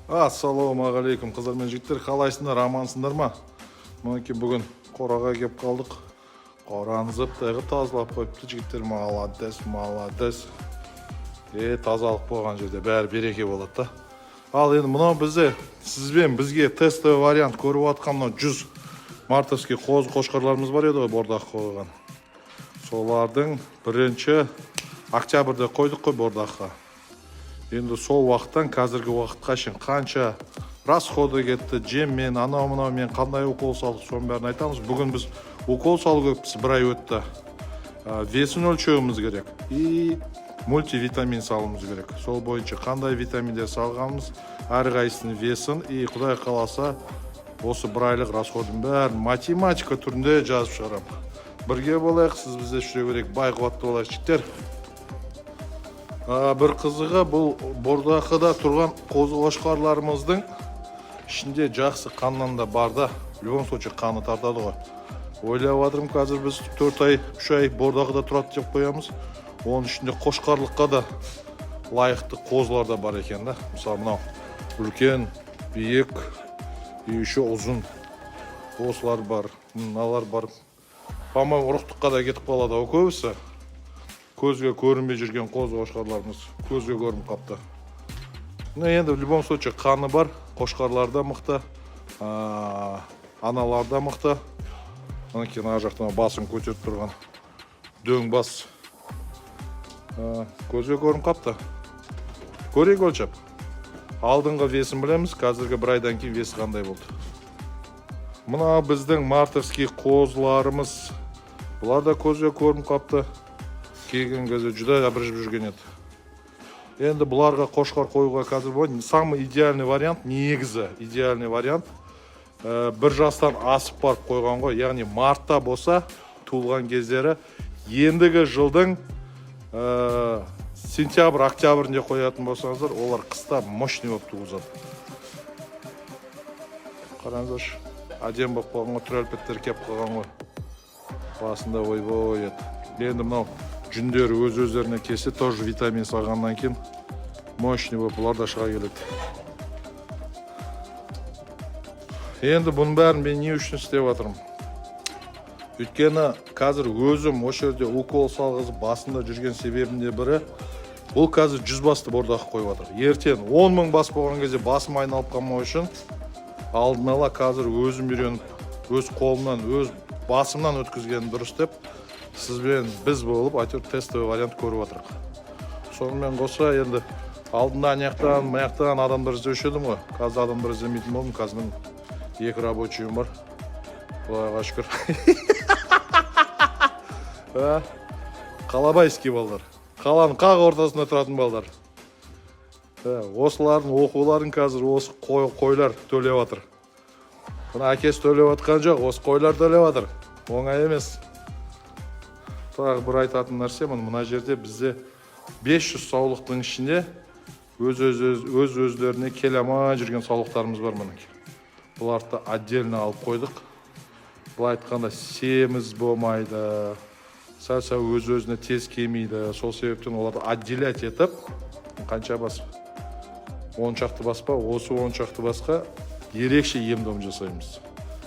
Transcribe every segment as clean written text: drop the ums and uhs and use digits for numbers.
Ассалаумағалейкум қыздар мен жігіттер, қалайсыңдар, амансыңдар ма? Мінекей бүгін қораға кеп қалдық. Қораны зыптайғы тазалап қойыпты жігіттер, маладес. Тазалық болған жерде бәрі береке болады да. Ал енді мынау бізге тестовый вариант көріп атқан мынау 100 мартовский қоз-қошқарларымыз бар еді ғой, бордақ қойған. Солардың бірінші октябрьде қойдық қой бордаққа. Енді сол уақыттан қазіргі уақытқа шейін қанша расходы кетті, жеммен, анау-мынаумен қандай укол салдық, соның бәрін айтамыз. Бүгін біз укол салып бір ай өтті. Весін өлшеуіміз керек и мультивитамин салуымыз керек. Сол бойынша қандай витаминдер салғанымыз, әрқайсының весін и құдай қаласа осы бір айлық расходын бәрін математика түрінде жазып шығарамын. Бірге болайық, сіз бізде жүре берейік, бай қуатты болайық жігіттер. Бір қызығы, бұл бордақыда тұрған қоз-қошқарларымыздың ішінде жақсы қаннан да бар да, в любом случае қаны тартады ғой. Ойлап отырмын, қазір біз 4 ай, 3 ай бордақыда тұрады деп қоямыз. Оның ішінде қошқарлыққа да лайықты қозылар да бар екен да. Мысалы, мынау үлкен, биік, и еще ұзын осылар бар, мыналар бар. По-моему, ұрықтыққа да кетіп қалады ау көбісі. Көзге көрінбей жүрген қоз-қошқарларымыз көзге көрініп қапты. Енді в любом случае қаны бар, қошқарлар да мықты, аналар да мықты. Мінекей ана жақтан басын көтеріп тұрған дөң бас көзге көрініп қапты. Көрейік өлшеп. Алдыңғы весін білеміз, қазіргі бір айдан кейін весі қандай болды. Мына біздің мартовский қозыларымыз, бұлар да көзге көрініп қапты. Келген кезде жүдә абыржып жүрген еді. Енді бұларға қошқар қоюға қазір болады. Самый идеальный вариант, негізі идеальный вариант. Бір жастан асып барып қойған ғой. Яғни мартта болса, туылған кездері, ендігі жылдың сентябрь, октябрьінде қоятын болсаңыздар, олар қыста мощный болып туғызады. Қараңыздаршы, әдем болып қойған ғой, түр әлпеттер кеп қойған ғой. Басында ой-бой еді. Енді мынау жүндері өз-өздеріне кесе, тоже витамин салғаннан кейін мощный болып бұлар да шыға келеді. Енді бұның бәрін мен не үшін істеп жатырмын? Өйткені қазір өзім осы жерде укол салғызып басында жүрген себебінде бірі, бұл қазір 100 басты бордақы қойып жатыр. Ертең 10 мың бас болған кезде басым айналып қалмау үшін алдын ала қазір өзім үйреніп, өз қолымнан, өз басымнан өткізген дұрыс деп сізбен біз болып әйтеуір тестовый вариант көріп отырық. Сонымен қоса енді алдында аяқтан адамдар іздеуші едім ғой. Қазір адамдар іздемейтін болдым. Қазір мен 2 рабочийім бар. Құдайға шүкір. Қалабайский балдар. Қаланың қақ ортасында тұратын балдар. Осылардың оқуларын қазір осы қойлар төлеп жатыр. Бұны әкесі төлеп жатқан жоқ, осы қойлар төлеп жатыр. Оңай емес. Тағы бір айтатын нәрсе, мына жерде бізде 500 саулықтың ішінде өз-өздеріне келе алмай жүрген саулықтарымыз бар мінекей. Бұларды отдельно алып қойдық. Бұл айтқанда семіз болмайды, сәл-сәл өз-өзіне тез келмейді. Сол себептен оларды отделять етіп, қанша бас? 10 шақты бас па? Осы 10 шақты басқа ерекше ем-дом жасаймыз.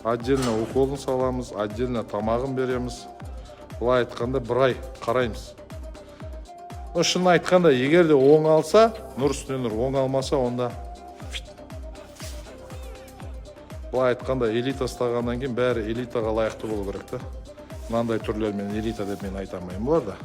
Отдельно уколын саламыз, отдельно тамағын береміз. Бұлай айтқанда бір ай қараймыз. Шын айтқанда, егер де оң алса, нұр үстіне нұр, оң алмаса, онда бұлай айтқанда элита ұстағаннан кейін бәрі элитаға лайықты болу керек та. Мынандай түрлермен элита деп мен айтамайым бұлар да.